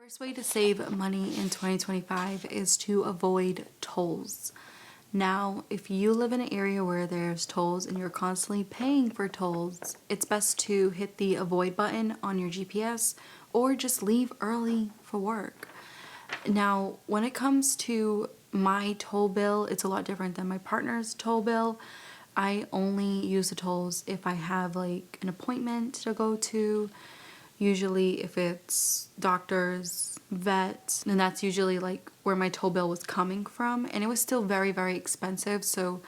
First way to save money in 2025 is to avoid tolls. Now, if you live in an area where there's tolls and you're constantly paying for tolls, it's best to hit the avoid button on your GPS or just leave early for work. Now, when it comes to my toll bill, it's a lot different than my partner's toll bill. I only use the tolls if I have like an appointment to go to. Usually if it's doctors, vets, and that's usually like where my toll bill was coming from, and it was still very, very expensive. So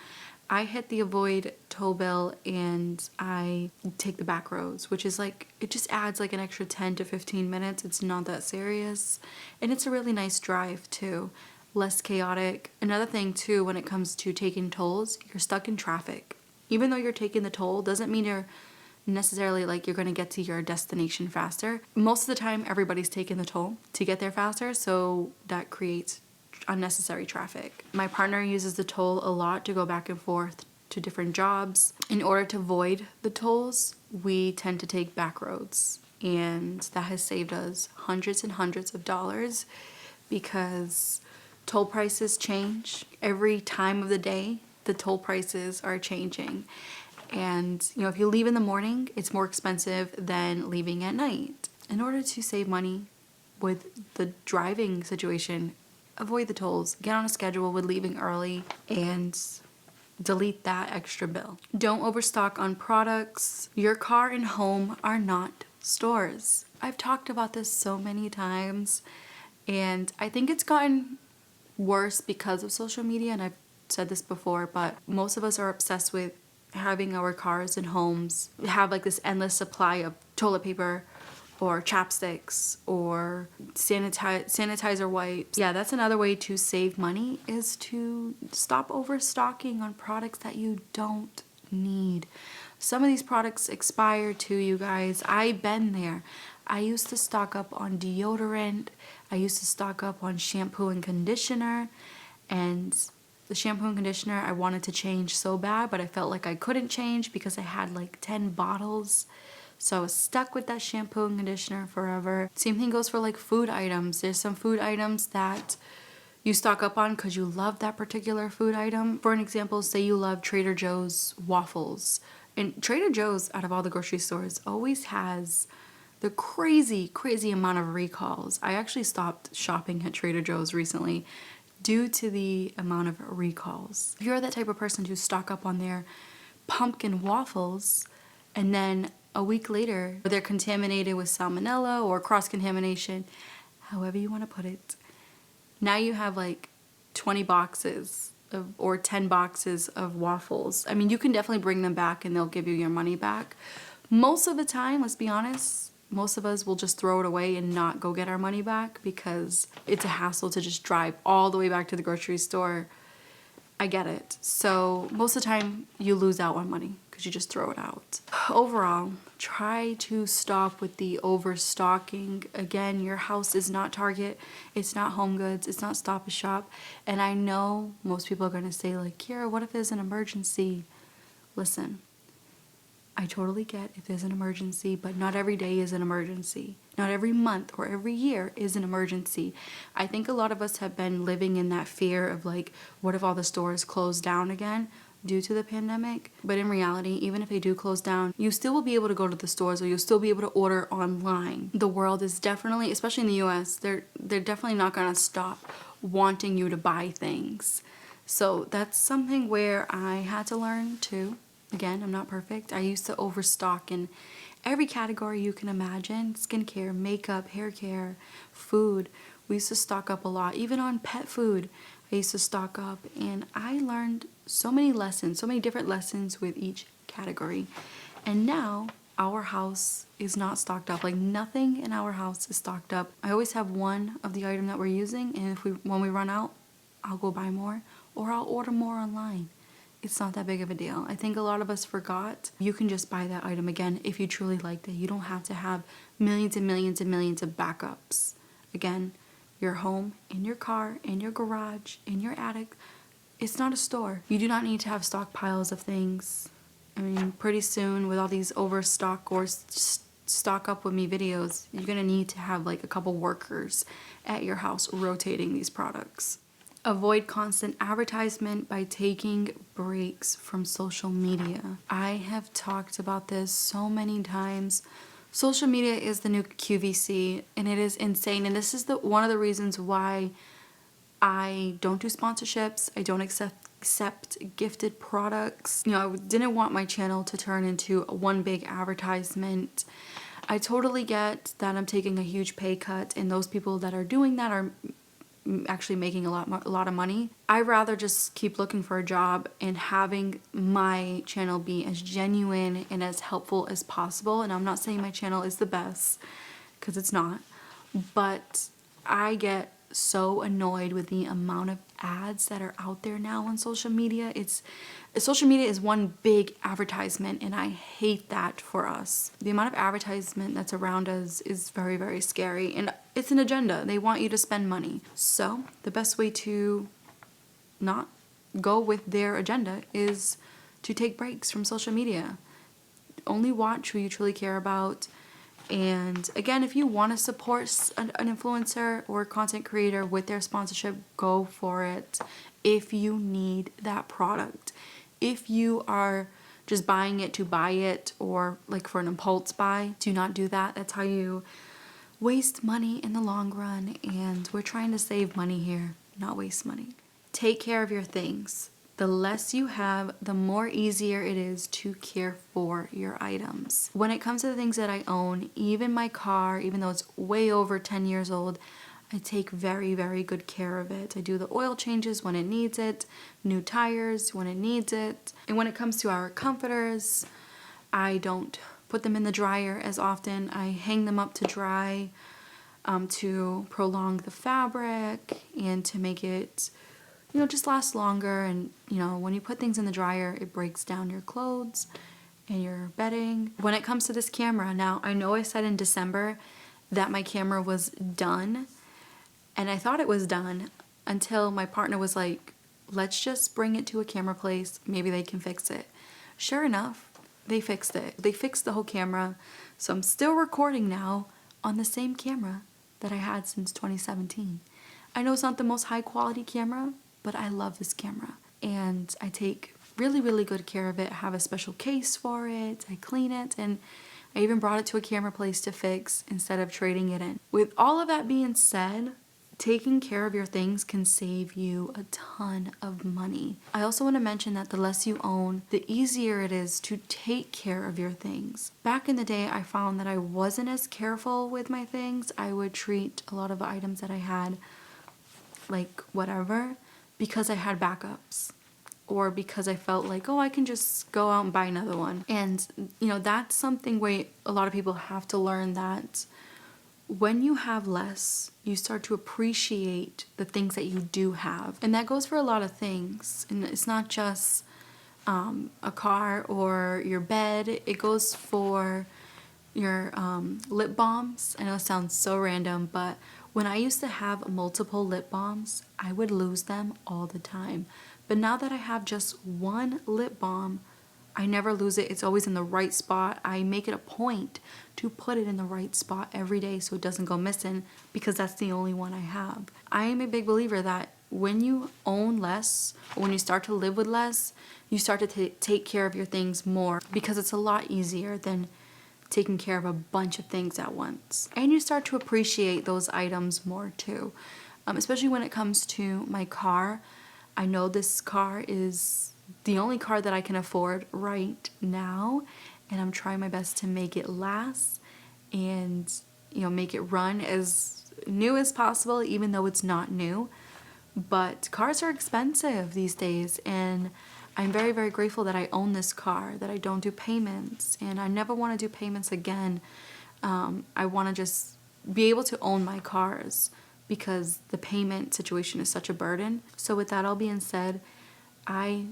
I hit the avoid toll bill and I take the back roads, which is like, it just adds like an extra 10 to 15 minutes. It's not that serious. And it's a really nice drive too, less chaotic. Another thing too, when it comes to taking tolls, you're stuck in traffic. Even though you're taking the toll, doesn't mean you're necessarily like you're going to get to your destination faster. Most of the time everybody's taking the toll to get there faster, so that creates unnecessary traffic. My partner uses the toll a lot to go back and forth to different jobs. In order to avoid the tolls, we tend to take back roads, and that has saved us hundreds and hundreds of dollars because toll prices change every time of the day. The toll prices are changing. And, you know, if you leave in the morning, it's more expensive than leaving at night. In order to save money with the driving situation, avoid the tolls, get on a schedule with leaving early, and delete that extra bill. Don't overstock on products. Your car and home are not stores. I've talked about this so many times, and I think it's gotten worse because of social media, and I've said this before, but most of us are obsessed with having our cars and homes have like this endless supply of toilet paper or chapsticks or sanitizer wipes. Yeah, that's another way to save money, is to stop overstocking on products that you don't need. Some of these products expire too, you guys. I've been there. I used to stock up on deodorant. I used to stock up on shampoo and conditioner, and the shampoo and conditioner I wanted to change so bad, but I felt like I couldn't change because I had like 10 bottles. So I was stuck with that shampoo and conditioner forever. Same thing goes for like food items. There's some food items that you stock up on because you love that particular food item. For an example, say you love Trader Joe's waffles. And Trader Joe's, out of all the grocery stores, always has the crazy, crazy amount of recalls. I actually stopped shopping at Trader Joe's recently due to the amount of recalls. If you're that type of person to stock up on their pumpkin waffles and then a week later they're contaminated with salmonella or cross-contamination, however you want to put it, now you have like 20 boxes or 10 boxes of waffles. I mean, you can definitely bring them back and they'll give you your money back. Most of the time, let's be honest, most of us will just throw it away and not go get our money back because it's a hassle to just drive all the way back to the grocery store. I get it. So most of the time you lose out on money because you just throw it out. Overall, try to stop with the overstocking. Again, your house is not Target. It's not Home Goods. It's not Stop and Shop. And I know most people are going to say like, Kira, what if there's an emergency? Listen, I totally get if there's an emergency, but not every day is an emergency. Not every month or every year is an emergency. I think a lot of us have been living in that fear of like, what if all the stores close down again due to the pandemic? But in reality, even if they do close down, you still will be able to go to the stores, or you'll still be able to order online. The world is definitely, especially in the US, they're definitely not gonna stop wanting you to buy things. So that's something where I had to learn too. Again, I'm not perfect. I used to overstock in every category you can imagine. Skincare, makeup, hair care, food. We used to stock up a lot. Even on pet food, I used to stock up. And I learned so many lessons, so many different lessons with each category. And now our house is not stocked up. Like nothing in our house is stocked up. I always have one of the item that we're using. And when we run out, I'll go buy more or I'll order more online. It's not that big of a deal. I think a lot of us forgot you can just buy that item again if you truly liked it. You don't have to have millions and millions and millions of backups. Again, your home, in your car, in your garage, in your attic, it's not a store. You do not need to have stockpiles of things. I mean, pretty soon with all these overstock or stock up with me videos, you're gonna need to have like a couple workers at your house rotating these products. Avoid constant advertisement by taking breaks from social media. I have talked about this so many times. Social media is the new QVC, and it is insane. And this is one of the reasons why I don't do sponsorships. I don't accept gifted products. You know, I didn't want my channel to turn into one big advertisement. I totally get that I'm taking a huge pay cut, and those people that are doing that are actually making a lot of money. I'd rather just keep looking for a job and having my channel be as genuine and as helpful as possible. And I'm not saying my channel is the best, because it's not, but I get so annoyed with the amount of ads that are out there now on social media. Social media is one big advertisement, and I hate that for us. The amount of advertisement that's around us is very, very scary, and it's an agenda. They want you to spend money. So the best way to not go with their agenda is to take breaks from social media. Only watch who you truly care about. And again, if you want to support an influencer or content creator with their sponsorship, go for it. If you need that product, if you are just buying it to buy it, or like for an impulse buy, do not do that. That's how you waste money in the long run. And we're trying to save money here, not waste money. Take care of your things. The less you have, the more easier it is to care for your items. When it comes to the things that I own, even my car, even though it's way over 10 years old, I take very, very good care of it. I do the oil changes when it needs it, new tires when it needs it. And when it comes to our comforters, I don't put them in the dryer as often. I hang them up to dry to prolong the fabric and to make it, you know, just last longer. And, you know, when you put things in the dryer, it breaks down your clothes and your bedding. When it comes to this camera, now I know I said in December that my camera was done, and I thought it was done until my partner was like, let's just bring it to a camera place. Maybe they can fix it. Sure enough, they fixed it. They fixed the whole camera. So I'm still recording now on the same camera that I had since 2017. I know it's not the most high quality camera, but I love this camera, and I take really, really good care of it. I have a special case for it. I clean it, and I even brought it to a camera place to fix instead of trading it in. With all of that being said, taking care of your things can save you a ton of money. I also want to mention that the less you own, the easier it is to take care of your things. Back in the day, I found that I wasn't as careful with my things. I would treat a lot of the items that I had like whatever, because I had backups, or because I felt like, oh, I can just go out and buy another one. And, you know, that's something where a lot of people have to learn, that when you have less, you start to appreciate the things that you do have. And that goes for a lot of things. And it's not just a car or your bed. It goes for your lip balms. I know it sounds so random, but when I used to have multiple lip balms, I would lose them all the time. But now that I have just one lip balm, I never lose it. It's always in the right spot. I make it a point to put it in the right spot every day so it doesn't go missing, because that's the only one I have. I am a big believer that when you own less, or when you start to live with less, you start to take care of your things more, because it's a lot easier than taking care of a bunch of things at once. And you start to appreciate those items more too. Especially when it comes to my car. I know this car is the only car that I can afford right now, and I'm trying my best to make it last and, you know, make it run as new as possible, even though it's not new. But cars are expensive these days, and I'm very, very grateful that I own this car, that I don't do payments, and I never want to do payments again. I want to just be able to own my cars, because the payment situation is such a burden. So with that all being said, I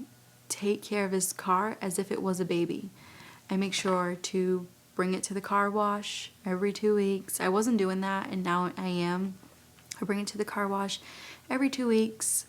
take care of this car as if it was a baby. I make sure to bring it to the car wash every 2 weeks. I wasn't doing that, and now I am. I bring it to the car wash every 2 weeks.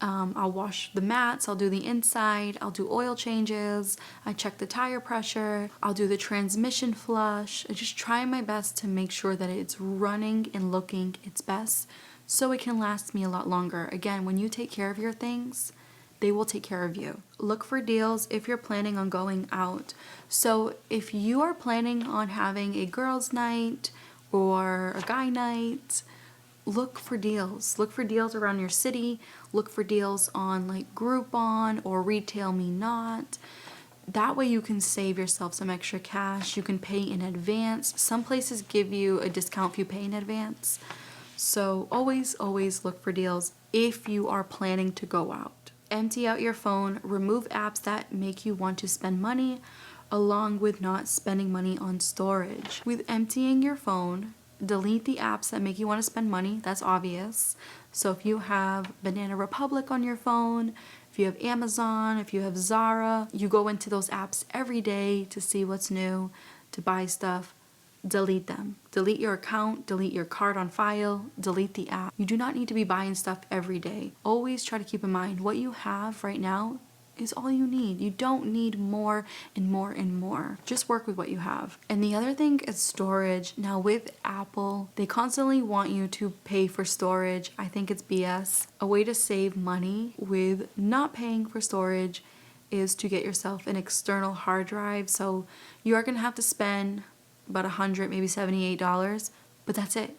I'll wash the mats, I'll do the inside, I'll do oil changes, I check the tire pressure, I'll do the transmission flush. I just try my best to make sure that it's running and looking its best so it can last me a lot longer. Again, when you take care of your things, they will take care of you. Look for deals if you're planning on going out. So if you are planning on having a girls' night or a guy night, look for deals. Look for deals around your city. Look for deals on like Groupon or Retail Me Not. That way you can save yourself some extra cash. You can pay in advance. Some places give you a discount if you pay in advance. So always look for deals if you are planning to go out. Empty out your phone. Remove apps that make you want to spend money, along with not spending money on storage. With emptying your phone, delete the apps that make you want to spend money. That's obvious. So if you have Banana Republic on your phone, if you have Amazon, if you have Zara, you go into those apps every day to see what's new, to buy stuff. Delete them. Delete your account, delete your card on file, delete the app. You do not need to be buying stuff every day. Always try to keep in mind what you have right now is all you need. You don't need more and more and more. Just work with what you have. And the other thing is storage. Now with Apple, they constantly want you to pay for storage. I think it's BS. A way to save money with not paying for storage is to get yourself an external hard drive. So you are gonna have to spend about $100, maybe $78, but that's it.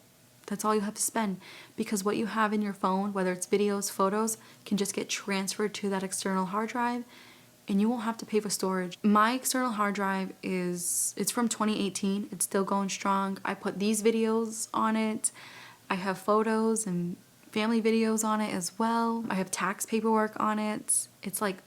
That's all you have to spend, because what you have in your phone, whether it's videos, photos, can just get transferred to that external hard drive and you won't have to pay for storage. My external hard drive it's from 2018. It's still going strong. I put these videos on it. I have photos and family videos on it as well. I have tax paperwork on it. It's like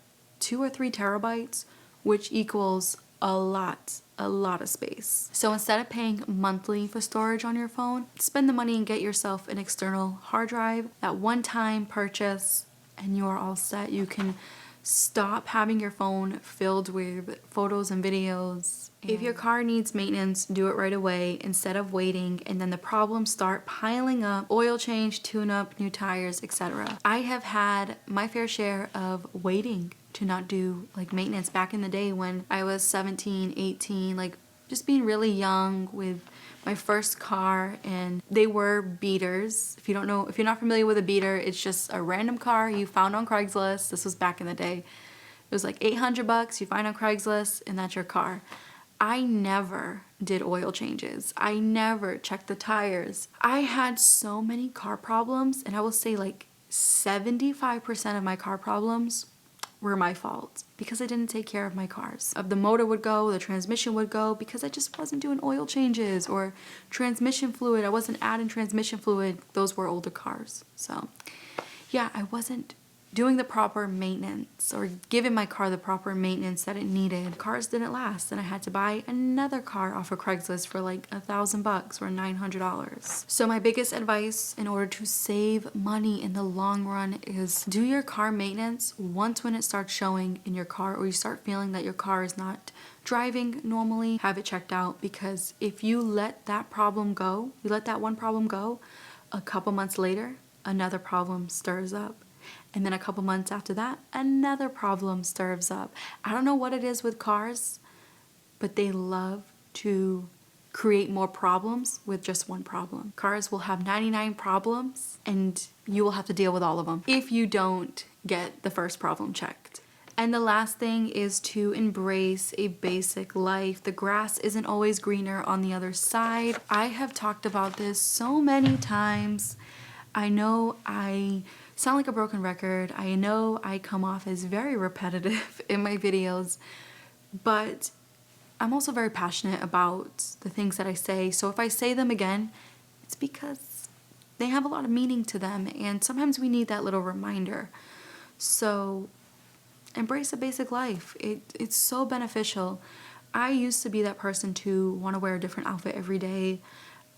2 or 3 terabytes, which equals a lot of space. So instead of paying monthly for storage on your phone, spend the money and get yourself an external hard drive. That one-time purchase and you are all set. You can stop having your phone filled with photos and videos. If your car needs maintenance, do it right away instead of waiting and then the problems start piling up. Oil change, tune-up, new tires, etc. I have had my fair share of waiting to not do like maintenance back in the day when I was 17, 18, like just being really young with my first car, and they were beaters. If you're not familiar with a beater, it's just a random car you found on Craigslist. This was back in the day. It was like $800 you find on Craigslist and that's your car. I never did oil changes. I never checked the tires. I had so many car problems, and I will say like 75% of my car problems were my fault because I didn't take care of my cars. The motor would go, the transmission would go because I just wasn't doing oil changes, or transmission fluid. I wasn't adding transmission fluid. Those were older cars. So yeah, I wasn't doing the proper maintenance or giving my car the proper maintenance that it needed. Cars didn't last, and I had to buy another car off of Craigslist for like $1,000 or $900. So my biggest advice in order to save money in the long run is do your car maintenance once when it starts showing in your car, or you start feeling that your car is not driving normally. Have it checked out, because if you let that problem go, you let that one problem go, a couple months later, another problem stirs up. And then a couple months after that, another problem stirs up. I don't know what it is with cars, but they love to create more problems with just one problem. Cars will have 99 problems and you will have to deal with all of them if you don't get the first problem checked. And the last thing is to embrace a basic life. The grass isn't always greener on the other side. I have talked about this so many times. I know I sound like a broken record. I know I come off as very repetitive in my videos, but I'm also very passionate about the things that I say. So if I say them again, it's because they have a lot of meaning to them, and sometimes we need that little reminder. So embrace a basic life. It's so beneficial. I used to be that person to want to wear a different outfit every day.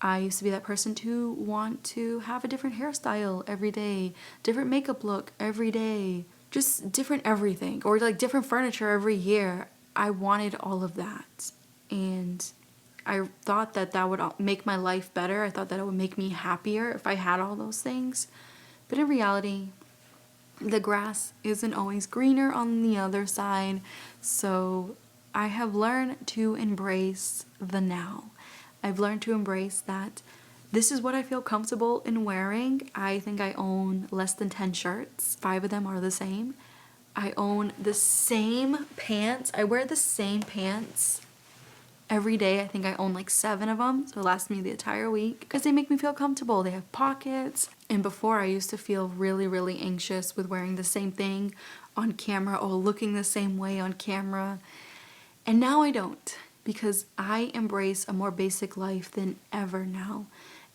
I used to be that person to want to have a different hairstyle every day, different makeup look every day, just different everything, or like different furniture every year. I wanted all of that, and I thought that that would make my life better. I thought that it would make me happier if I had all those things, but in reality, the grass isn't always greener on the other side. So I have learned to embrace the now. I've learned to embrace that this is what I feel comfortable in wearing. I think I own less than 10 shirts. 5 of them are the same. I own the same pants. I wear the same pants every day. I think I own like 7 of them, so it lasts me the entire week because they make me feel comfortable. They have pockets. And before, I used to feel really, really anxious with wearing the same thing on camera or looking the same way on camera. And now I don't, because I embrace a more basic life than ever now.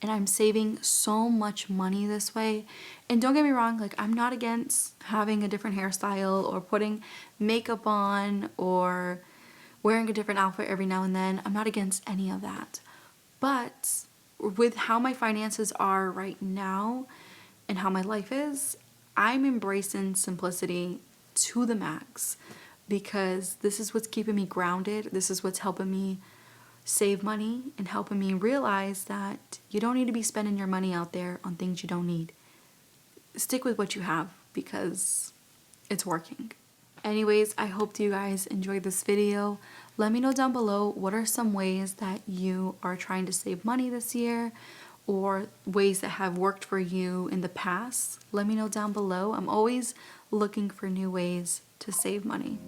And I'm saving so much money this way. And don't get me wrong, like, I'm not against having a different hairstyle or putting makeup on or wearing a different outfit every now and then. I'm not against any of that. But with how my finances are right now and how my life is, I'm embracing simplicity to the max, because this is what's keeping me grounded. This is what's helping me save money and helping me realize that you don't need to be spending your money out there on things you don't need. Stick with what you have because it's working. Anyways, I hope you guys enjoyed this video. Let me know down below what are some ways that you are trying to save money this year, or ways that have worked for you in the past. Let me know down below. I'm always looking for new ways to save money.